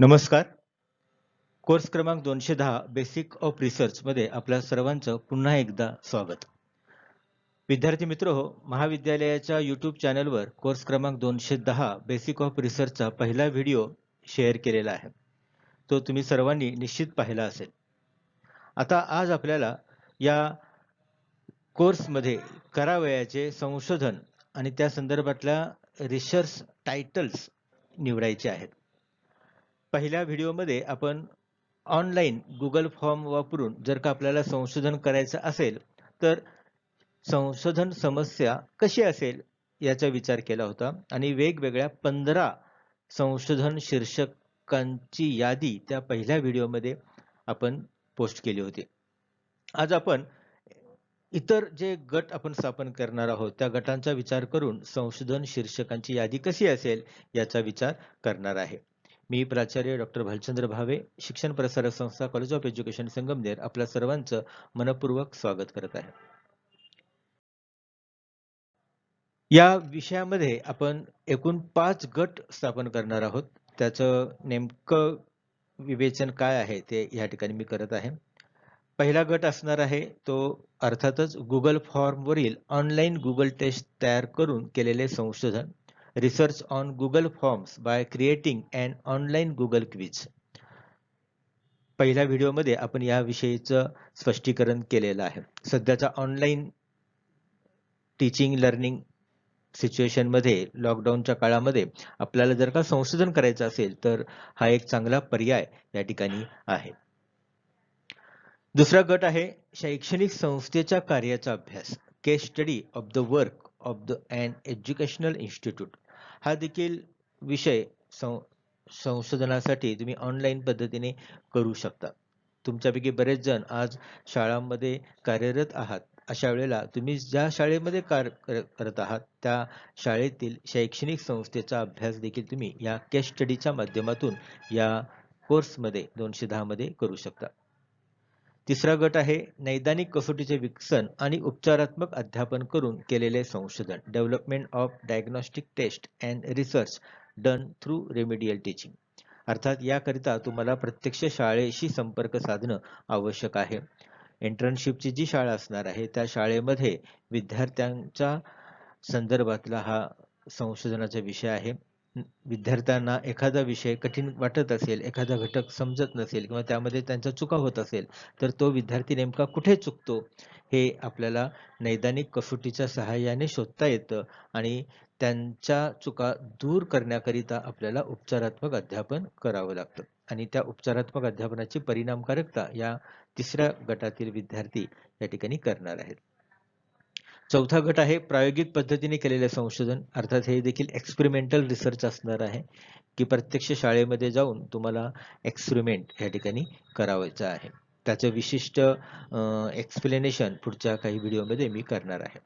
नमस्कार. कोर्स क्रमांक 210 basic of research मध्ये आपल्या सर्वांचं पुन्हा एकदा स्वागत. विद्यार्थी मित्रहो, महाविद्यालयाच्या YouTube चॅनलवर कोर्स क्रमांक 210 बेसिक ऑफ रिसर्चचा पहिला व्हिडिओ शेअर केलेला आहे. तो तुम्ही सर्वांनी निश्चित पाहिला असेल. आता आज आपल्याला या कोर्समध्ये करावयाचे संशोधन आणि त्या संदर्भातल्या रिसर्च टायटल्स निवडायचे आहेत. पहिल्या व्हिडिओमध्ये आपण ऑनलाईन गुगल फॉर्म वापरून जर का आपल्याला संशोधन करायचं असेल तर संशोधन समस्या कशी असेल याचा विचार केला होता आणि वेगवेगळ्या 15 संशोधन शीर्षकांची यादी त्या पहिल्या व्हिडिओमध्ये आपण पोस्ट केली होती. आज आपण इतर जे गट आपण स्थापन करणार आहोत त्या गटांचा विचार करून संशोधन शीर्षकांची यादी कशी असेल याचा विचार करणार आहे. मी प्राचार्य डॉक्टर भालचंद्र भावे, शिक्षण प्रसारक संस्था, कॉलेज ऑफ एज्युकेशन संगमनेर, आपल्या सर्वांचं मनपूर्वक स्वागत करत आहे. या विषयामध्ये आपण एकूण 5 गट स्थापन करणार आहोत. त्याचं नेमकं विवेचन काय आहे ते या ठिकाणी मी करत आहे. पहिला गट असणार आहे तो अर्थातच गुगल फॉर्मवरील ऑनलाईन गुगल टेस्ट तयार करून केलेले संशोधन, research on Google forms by creating an online Google quiz. पहिल्या व्हिडिओमध्ये आपण या विषयीचं स्पष्टीकरण केलेलं आहे. सध्याचा ऑनलाईन टीचिंग लर्निंग सिच्युएशन मध्ये लॉकडाऊनच्या काळामध्ये आपल्याला जर का संशोधन करायचं असेल तर हा एक चांगला पर्याय या ठिकाणी आहे. दुसरा गट आहे शैक्षणिक संस्थेच्या कार्याचा अभ्यास, case study of the work of the an educational institute. हा देखील विषय संशोधनासाठी तुम्ही ऑनलाईन पद्धतीने करू शकता. तुमच्यापैकी बरेच जण आज शाळांमध्ये कार्यरत आहात. अशा वेळेला तुम्ही ज्या शाळेमध्ये कार्य करत आहात त्या शाळेतील शैक्षणिक संस्थेचा अभ्यास देखील तुम्ही या केस स्टडीच्या माध्यमातून या कोर्समध्ये 210 मध्ये करू शकता. तिसरा गट आहे नैदानिक कसोटीचे विकसन आणि उपचारात्मक अध्यापन करून केलेले संशोधन, development of diagnostic test and research done through remedial teaching. अर्थात याकरिता तुम्हाला प्रत्यक्ष शाळेशी संपर्क साधणं आवश्यक आहे. इंटर्नशिपची जी शाळा असणार आहे त्या शाळेमध्ये विद्यार्थ्यांच्या संदर्भातला हा संशोधनाचा विषय आहे. विद्यार्थ्यांना एखादा विषय कठीण वाटत असेल, एखादा घटक समजत नसेल किंवा त्यामध्ये त्यांच्या चुका होत असेल तर तो विद्यार्थी नेमका कुठे चुकतो हे आपल्याला नैदानिक कसोटीच्या सहाय्याने शोधता येतं आणि त्यांच्या चुका दूर करण्याकरिता आपल्याला उपचारात्मक अध्यापन करावं लागतं आणि त्या उपचारात्मक अध्यापनाची परिणामकारकता या तिसऱ्या गटातील विद्यार्थी या ठिकाणी करणार आहेत. चौथा गट आहे प्रायोगिक पद्धतीने केलेले संशोधन, अर्थात हे देखील एक्सपेरिमेंटल रिसर्च असणार आहे की प्रत्यक्ष शाळेमध्ये जाऊन तुम्हाला एक्सपेरिमेंट या ठिकाणी करावायचं आहे. त्याचं विशिष्ट एक्सप्लेनेशन पुढच्या काही व्हिडिओमध्ये मी करणार आहे.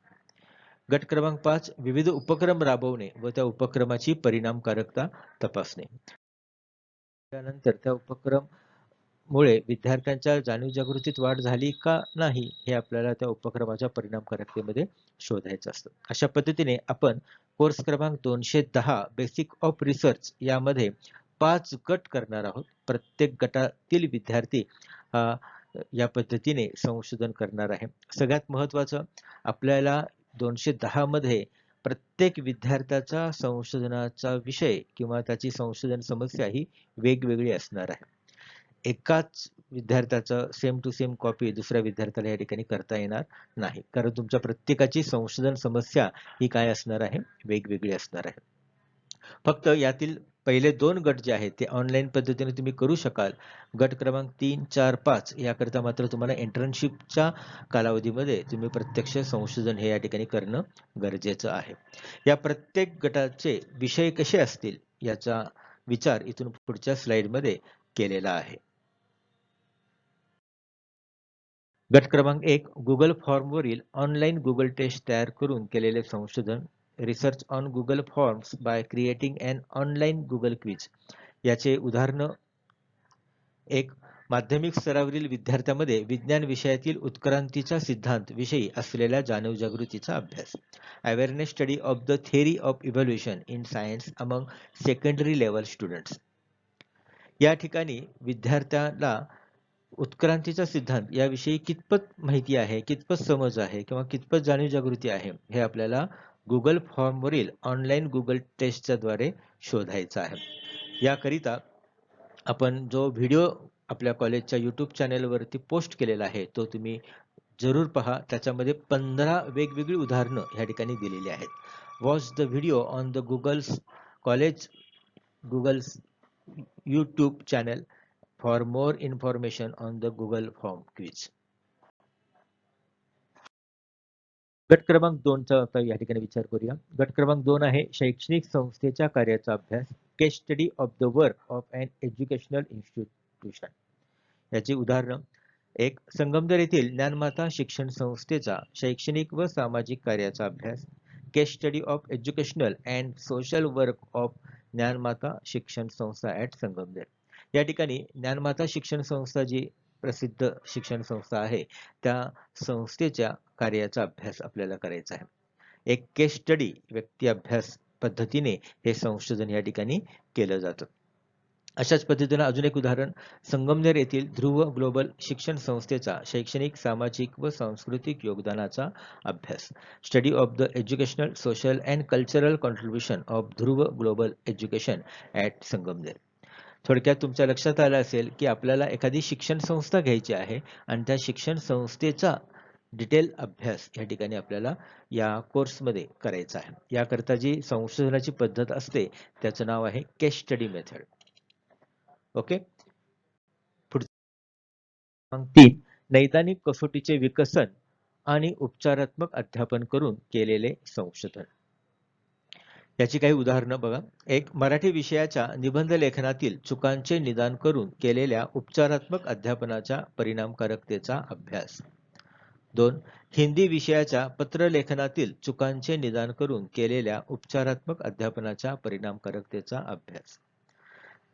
गट क्रमांक 5 विविध उपक्रम राबवणे व त्या उपक्रमाची परिणामकारकता तपासणे. त्यानंतर त्या उपक्रम मुळे विद्यार्थ्यांच्या जाणीव जागृतीत वाढ झाली का नाही हे आपल्याला त्या उपक्रमाच्या परिणामकारकतेमध्ये शोधायचं असतं. अशा पद्धतीने आपण कोर्स क्रमांक 210 बेसिक ऑफ रिसर्च यामध्ये 5 गट करणार आहोत. प्रत्येक गटातील विद्यार्थी या पद्धतीने संशोधन करणार आहे. सगळ्यात महत्त्वाचं आपल्याला 210 मध्ये प्रत्येक विद्यार्थ्याचा संशोधनाचा विषय किंवा त्याची संशोधन समस्या ही वेगवेगळी असणार आहे. एकाच विद्यार्थ्याचं सेम टू सेम कॉपी दुसऱ्या विद्यार्थ्याला या ठिकाणी करता येणार नाही, कारण तुमच्या प्रत्येकाची संशोधन समस्या ही काय असणार आहे, वेगवेगळी असणार आहे. फक्त यातील पहिले 2 गट जे आहेत ते ऑनलाईन पद्धतीने तुम्ही करू शकाल. गट क्रमांक 3, 4, 5 याकरिता मात्र तुम्हाला इंटर्नशिपच्या कालावधीमध्ये तुम्ही प्रत्यक्ष संशोधन हे या ठिकाणी करणं गरजेचं आहे. या प्रत्येक गटाचे विषय कसे असतील याचा विचार इथून पुढच्या स्लाइडमध्ये केलेला आहे. गट क्रमांक 1 गुगल फॉर्मवरील ऑनलाईन गुगल टेस्ट तयार करून केलेले संशोधन, research on Google forms by creating an online Google quiz. याचे उदाहरण एक माध्यमिक स्तरावरील विद्यार्थ्यांमध्ये विज्ञान विषयातील उत्क्रांतीचा सिद्धांत विषयी असलेल्या जाणीव जागृतीचा अभ्यास, awareness study of the theory of evaluation in science among secondary level students. या ठिकाणी विद्यार्थ्याला उत्क्रांतीचा सिद्धांत याविषयी कितपत माहिती आहे, कितपत समज आहे किंवा कितपत जाणीव जागृती आहे हे आपल्याला गुगल फॉर्मवरील ऑनलाईन गुगल टेस्टच्या द्वारे शोधायचं आहे. याकरिता आपण जो व्हिडिओ आपल्या कॉलेजच्या यूट्यूब चॅनेलवरती पोस्ट केलेला आहे तो तुम्ही जरूर पहा. त्याच्यामध्ये 15 वेगवेगळी उदाहरणं या ठिकाणी दिलेली आहेत. Watch the video on the Google's YouTube channel for more information on the Google form quiz. गट क्रमांक 2चा आता या ठिकाणी विचार करूया. गट क्रमांक 2 आहे शैक्षणिक संस्थेच्या कार्याचा अभ्यास, case study of the work of an educational institution. याची उदाहरणं: एक, संगमनेर येथील ज्ञानमाता शिक्षण संस्थेचा शैक्षणिक व सामाजिक कार्याचा अभ्यास, case study of educational and social work of Dnyanmata Shikshan Sanstha at Sangamner. या ठिकाणी ज्ञानमाता शिक्षण संस्था जी प्रसिद्ध शिक्षण संस्था आहे त्या संस्थेच्या कार्याचा अभ्यास आपल्याला करायचा आहे. एक केस स्टडी व्यक्ती अभ्यास पद्धतीने हे संशोधन या ठिकाणी केलं जातं. अशाच पद्धतीने अजून एक उदाहरण: संगमनेर येथील ध्रुव ग्लोबल शिक्षण संस्थेचा शैक्षणिक, सामाजिक व सांस्कृतिक योगदानाचा अभ्यास, study of the educational, social and cultural contribution of Dhruv global education at Sangamner. थोडक्यात तुमच्या लक्षात आलं असेल की आपल्याला एखादी शिक्षण संस्था घ्यायची आहे आणि त्या शिक्षण संस्थेचा डिटेल अभ्यास या ठिकाणी आपल्याला या कोर्समध्ये करायचा आहे. याकरता जी संशोधनाची पद्धत असते त्याचं नाव आहे केस स्टडी मेथड. ओके. पुढचा 3, नैदानिक कसोटीचे विकसन आणि उपचारात्मक अध्यापन करून केलेले संशोधन. याची काही उदाहरणं बघा. एक, मराठी विषयाच्या निबंध लेखनातील चुकांचे निदान करून केलेल्या उपचारात्मक अध्यापनाच्या परिणामकारकतेचा अभ्यास. 2, हिंदी विषयाच्या पत्रलेखनातील चुकांचे निदान करून केलेल्या उपचारात्मक अध्यापनाच्या परिणामकारकतेचा अभ्यास.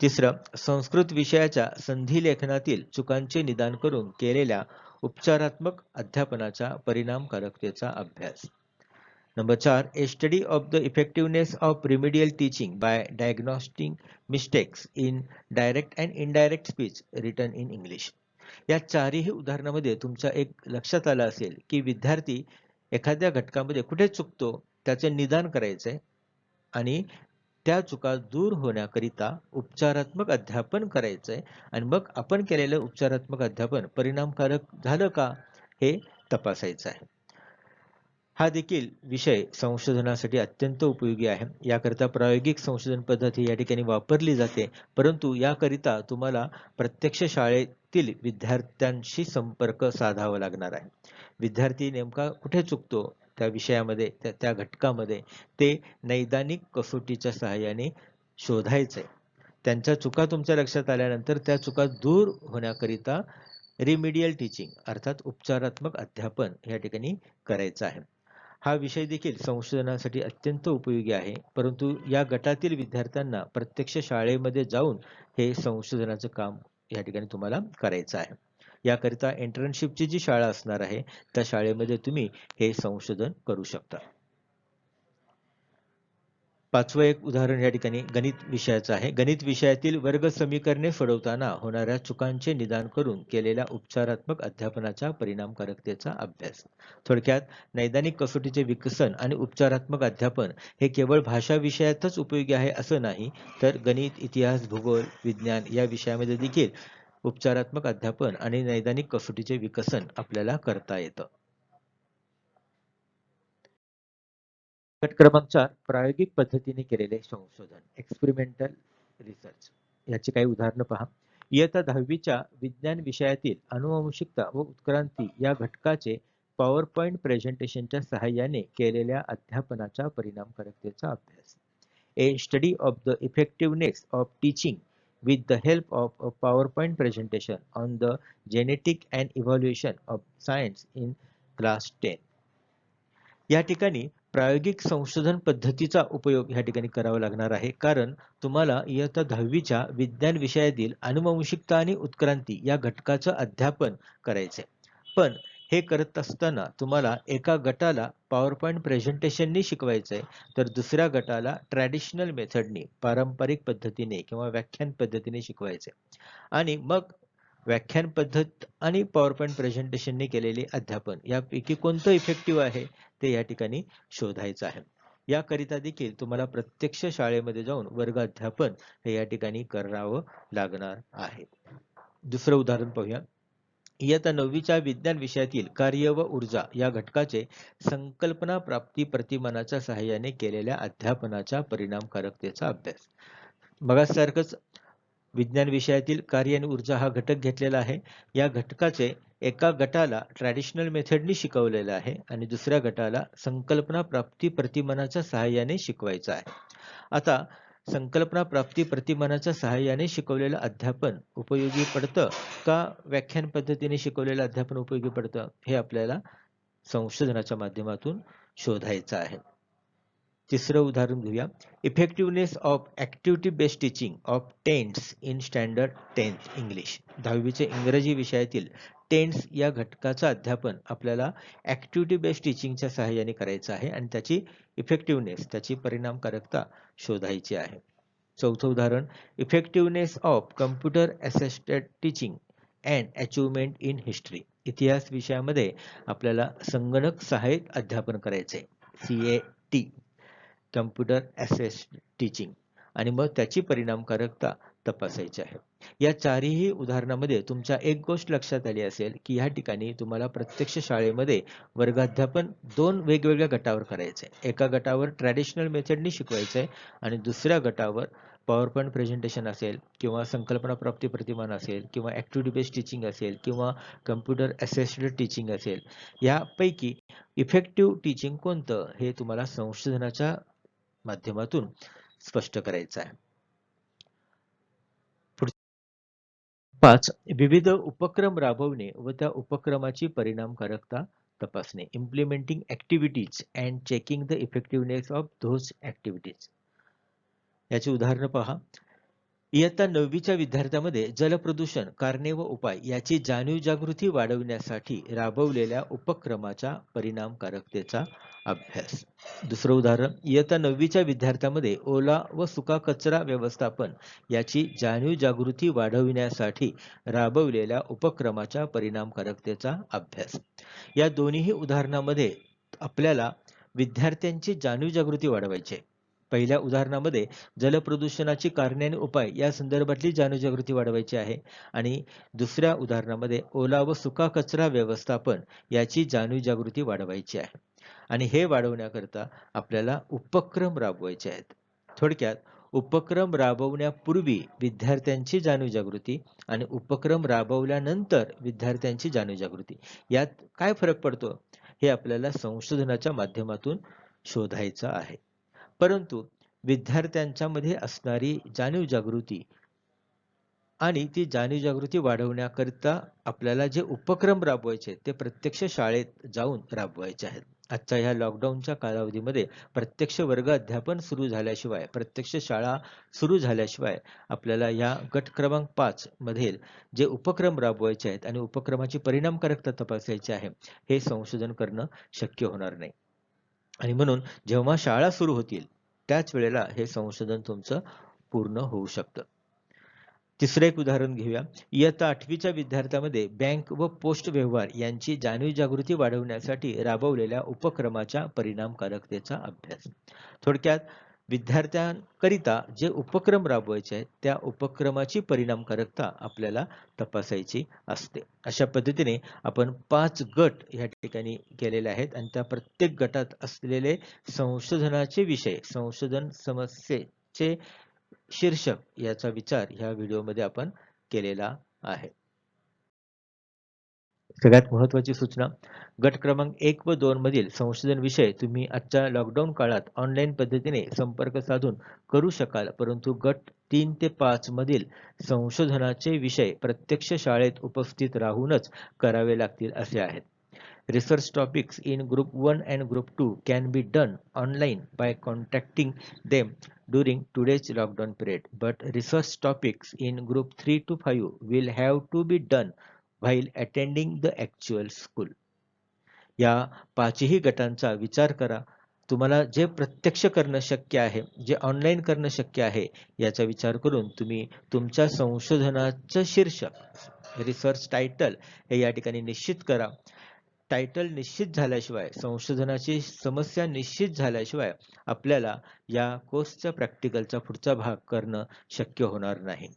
तिसरं, संस्कृत विषयाच्या संधी लेखनातील चुकांचे निदान करून केलेल्या उपचारात्मक अध्यापनाच्या परिणामकारकतेचा अभ्यास. Number 4, a study of the effectiveness of remedial teaching by diagnosting mistakes in direct and indirect speech written in English. या चारही उदाहरणामध्ये तुमच्या एक लक्षात आलं असेल की विद्यार्थी एखाद्या घटकामध्ये कुठे चुकतो त्याचे निदान करायचंय आणि त्या चुका दूर होण्याकरिता उपचारात्मक अध्यापन करायचंय आणि मग आपण केलेलं उपचारात्मक अध्यापन परिणामकारक झालं का हे तपासायचं आहे. हा देखील विषय संशोधनासाठी अत्यंत उपयोगी आहे. याकरिता प्रायोगिक संशोधन पद्धत ही या ठिकाणी वापरली जाते, परंतु याकरिता तुम्हाला प्रत्यक्ष शाळेतील विद्यार्थ्यांशी संपर्क साधावा लागणार आहे. विद्यार्थी नेमका कुठे चुकतो त्या विषयामध्ये, त्या घटकामध्ये ते नैदानिक कसोटीच्या सहाय्याने शोधायचंय. त्यांच्या चुका तुमच्या लक्षात आल्यानंतर त्या चुका दूर होण्याकरिता रिमिडियल टीचिंग अर्थात उपचारात्मक अध्यापन या ठिकाणी करायचं आहे. हा विषय देखील संशोधनासाठी अत्यंत उपयोगी आहे, परंतु या गटातील विद्यार्थ्यांना प्रत्यक्ष शाळेमध्ये जाऊन हे संशोधनाचं काम या ठिकाणी तुम्हाला करायचं आहे. याकरिता इंटर्नशिपची जी शाळा असणार आहे त्या शाळेमध्ये तुम्ही हे संशोधन करू शकता. पाचवं एक उदाहरण या ठिकाणी गणित विषयाचं आहे. गणित विषयातील वर्ग समीकरणे सोडवताना होणाऱ्या चुकांचे निदान करून केलेल्या उपचारात्मक अध्यापनाच्या परिणामकारकतेचा अभ्यास. थोडक्यात नैदानिक कसोटीचे विकसन आणि उपचारात्मक अध्यापन हे केवळ भाषा विषयातच उपयोगी आहे असं नाही, तर गणित, इतिहास, भूगोल, विज्ञान या विषयामध्ये देखील उपचारात्मक अध्यापन आणि नैदानिक कसोटीचे विकसन आपल्याला करता येतं. गट क्रमांक 4, प्रायोगिक पद्धतीने केलेले संशोधन, एक्सपेरिमेंटल रिसर्च. याची काही उदाहरणं पहा. इयत्ता 10वीच्या विज्ञान विषयातील अनुवांशिकता व उत्क्रांती या घटकाचे पॉवर पॉइंट प्रेझेंटेशनच्या सहाय्याने केलेल्या अध्यापनाच्या परिणामकारकतेचा अभ्यास. A study of the effectiveness of teaching with the help of a PowerPoint presentation on the genetic and evaluation of science in class 10. या ठिकाणी प्रायोगिक संशोधन पद्धतीचा उपयोग या ठिकाणी करावा लागणार आहे, कारण तुम्हाला इयत्ता 10वीच्या विज्ञान विषयातील अनुवांशिकता आणि उत्क्रांती या घटकाचं अध्यापन करायचंय. पण हे करत असताना तुम्हाला एका गटाला पॉवर पॉईंट प्रेझेंटेशननी शिकवायचंय, तर दुसऱ्या गटाला ट्रॅडिशनल मेथडनी पारंपरिक पद्धतीने किंवा व्याख्यान पद्धतीने शिकवायचे आणि मग व्याख्यान पद्धत आणि पॉवर पॉईंट प्रेझेंटेशनने केलेले अध्यापन यापैकी कोणतं इफेक्टिव्ह आहे ते या ठिकाणी शोधायचं आहे. याकरिता देखील तुम्हाला प्रत्यक्ष शाळेमध्ये जाऊन वर्ग अध्यापन हे या ठिकाणी करावं लागणार आहे. दुसरं उदाहरण पाहूया. इयत्ता 9वीच्या विज्ञान विषयातील कार्य व ऊर्जा या घटकाचे संकल्पना प्राप्ती प्रतिमानाच्या सहाय्याने केलेल्या अध्यापनाच्या परिणामकारकतेचा अभ्यास. मगासारखंच विज्ञान विषयातील कार्य आणि ऊर्जा हा घटक घेतलेला आहे. या घटकाचे एका गटाला ट्रॅडिशनल मेथडनी शिकवलेलं आहे आणि दुसऱ्या गटाला संकल्पना प्राप्ती प्रतिमानाच्या सहाय्याने शिकवायचं आहे. आता संकल्पना प्राप्ती प्रतिमानाच्या सहाय्याने शिकवलेलं अध्यापन उपयोगी पडतं का व्याख्यान पद्धतीने शिकवलेलं अध्यापन उपयोगी पडतं हे आपल्याला संशोधनाच्या माध्यमातून शोधायचं आहे. तिसरं उदाहरण घेऊया. Effectiveness of activity based teaching of tense in standard 10th English. 10वीचे इंग्रजी विषयातील टेन्स या घटकाचं अध्यापन आपल्याला ऍक्टिव्हिटी बेस्ड टीचिंगच्या सहाय्याने करायचं आहे आणि त्याची इफेक्टिव्हनेस त्याची परिणामकारकता शोधायची आहे. चौथं उदाहरण. Effectiveness of computer assisted teaching and achievement in history. इतिहास विषयामध्ये आपल्याला संगणक सहाय्यक अध्यापन करायचे CAT कम्प्युटर असिस्टेड टीचिंग आणि मग त्याची परिणामकारकता तपासायची आहे. या चारही उदाहरणामध्ये तुमच्या एक गोष्ट लक्षात आली असेल की या ठिकाणी तुम्हाला प्रत्यक्ष शाळेमध्ये वर्गाध्यापन दोन वेगवेगळ्या गटावर करायचे. एका गटावर ट्रॅडिशनल मेथडनी शिकवायचंय आणि दुसऱ्या गटावर पॉवर पॉईंट प्रेझेंटेशन असेल किंवा संकल्पना प्राप्ती प्रतिमान असेल किंवा ऍक्टिव्हिटी बेस्ड टीचिंग असेल किंवा कम्प्युटर असिस्टेड टीचिंग असेल. यापैकी इफेक्टिव्ह टीचिंग कोणतं हे तुम्हाला संशोधनाच्या माध्यमातून स्पष्ट करायचं आहे. 5. विविध उपक्रम राबवणे व त्या उपक्रमाची परिणामकारकता तपासणे. Implementing activities and checking the effectiveness of those activities. याची उदाहरणं पहा. इयत्ता 9वीच्या विद्यार्थ्यांमध्ये जलप्रदूषण कारणे व उपाय याची जाणीव जागृती वाढवण्यासाठी राबवलेल्या उपक्रमाच्या परिणामकारकतेचा अभ्यास. दुसरं उदाहरण. इयत्ता 9वीच्या विद्यार्थ्यांमध्ये ओला व सुका कचरा व्यवस्थापन याची जाणीव जागृती वाढविण्यासाठी राबवलेल्या उपक्रमाच्या परिणामकारकतेचा अभ्यास. या दोन्ही उदाहरणामध्ये आपल्याला विद्यार्थ्यांची जाणीव जागृती वाढवायची आहे. पहिल्या उदाहरणामध्ये जलप्रदूषणाची कारणे आणि उपाय या संदर्भातली जाणीव जागृती वाढवायची आहे आणि दुसऱ्या उदाहरणामध्ये ओला व सुका कचरा व्यवस्थापन याची जाणीव जागृती वाढवायची आहे आणि हे वाढवण्याकरता आपल्याला उपक्रम राबवायचे आहेत. थोडक्यात उपक्रम राबवण्यापूर्वी विद्यार्थ्यांची जाणीव जागृती आणि उपक्रम राबवल्यानंतर विद्यार्थ्यांची जाणीव जागृती यात काय फरक पडतो हे आपल्याला संशोधनाच्या माध्यमातून शोधायचं आहे. परंतु विद्यार्थ्यांच्या मध्ये असणारी जाणीव जागृती आणि ती जाणीव जागृती वाढवण्याकरिता आपल्याला जे उपक्रम राबवायचे ते प्रत्यक्ष शाळेत जाऊन राबवायचे आहेत. आजच्या ह्या लॉकडाऊनच्या कालावधीमध्ये प्रत्यक्ष वर्ग अध्यापन सुरू झाल्याशिवाय प्रत्यक्ष शाळा सुरू झाल्याशिवाय आपल्याला या गट क्रमांक 5 मधील जे उपक्रम राबवायचे आहेत आणि उपक्रमाची परिणामकारकता तपासायची आहे हे संशोधन करणं शक्य होणार नाही आणि म्हणून जेव्हा शाळा सुरू होतील त्याच वेळेला हे संशोधन तुमचं पूर्ण होऊ शकतं. तिसरं एक उदाहरण घेऊया. इयत्ता 8वीच्या विद्यार्थ्यांमध्ये बँक व पोस्ट व्यवहार यांची जाणीव जागृती वाढवण्यासाठी राबवलेल्या उपक्रमाच्या परिणामकारकतेचा अभ्यास. थोडक्यात विद्यार्थ्यांकरिता जे उपक्रम राबवायचे आहेत त्या उपक्रमाची परिणामकारकता आपल्याला तपासायची असते. अशा पद्धतीने आपण 5 गट या ठिकाणी केलेले आहेत आणि त्या प्रत्येक गटात असलेले संशोधनाचे विषय संशोधन समस्येचे शीर्षक याचा विचार ह्या व्हिडिओमध्ये आपण केलेला आहे. सगळ्यात महत्त्वाची सूचना. गट क्रमांक 1 व 2 मधील संशोधन विषय तुम्ही आजच्या लॉकडाऊन काळात ऑनलाईन पद्धतीने संपर्क साधून करू शकाल, परंतु गट 3 ते 5 मधील संशोधनाचे विषय प्रत्यक्ष शाळेत उपस्थित राहूनच करावे लागतील असे आहेत. Research topics in group 1 and group 2 can be done online by contacting them during today's lockdown period, but research topics in group 3 to 5 will have to be done while attending the actual school. या 5ही गटांचा विचार करा. तुम्हाला जे प्रत्यक्ष करणं शक्य आहे, जे ऑनलाईन करणं शक्य आहे, याचा विचार करून तुम्ही तुमच्या संशोधनाचं शीर्षक, रिसर्च टायटल हे या ठिकाणी निश्चित करा. टायटल निश्चित झाल्याशिवाय, संशोधनाची समस्या निश्चित झाल्याशिवाय आपल्याला या कोर्सच्या प्रॅक्टिकलचा पुढचा भाग करणं शक्य होणार नाही.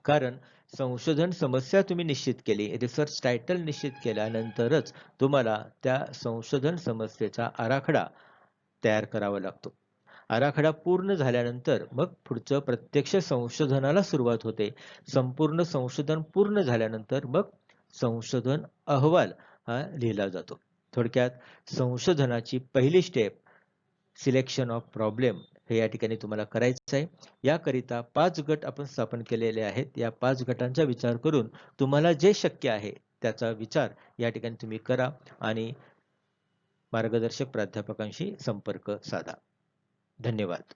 कारण संशोधन समस्या तुम्ही निश्चित केली, रिसर्च टायटल निश्चित केल्यानंतरच तुम्हाला त्या संशोधन समस्येचा आराखडा तयार करावा लागतो. आराखडा पूर्ण झाल्यानंतर मग पुढचं प्रत्यक्ष संशोधनाला सुरुवात होते. संपूर्ण संशोधन पूर्ण झाल्यानंतर मग संशोधन अहवाल हा लिहिला जातो. थोडक्यात संशोधनाची पहिली स्टेप सिलेक्शन ऑफ प्रॉब्लेम हे या ठिकाणी तुम्हाला करायचं आहे. याकरिता 5 गट आपण स्थापन केलेले आहेत. या 5 गटांचा विचार करून तुम्हाला जे शक्य आहे त्याचा विचार या ठिकाणी तुम्ही करा आणि मार्गदर्शक प्राध्यापकांशी संपर्क साधा. धन्यवाद.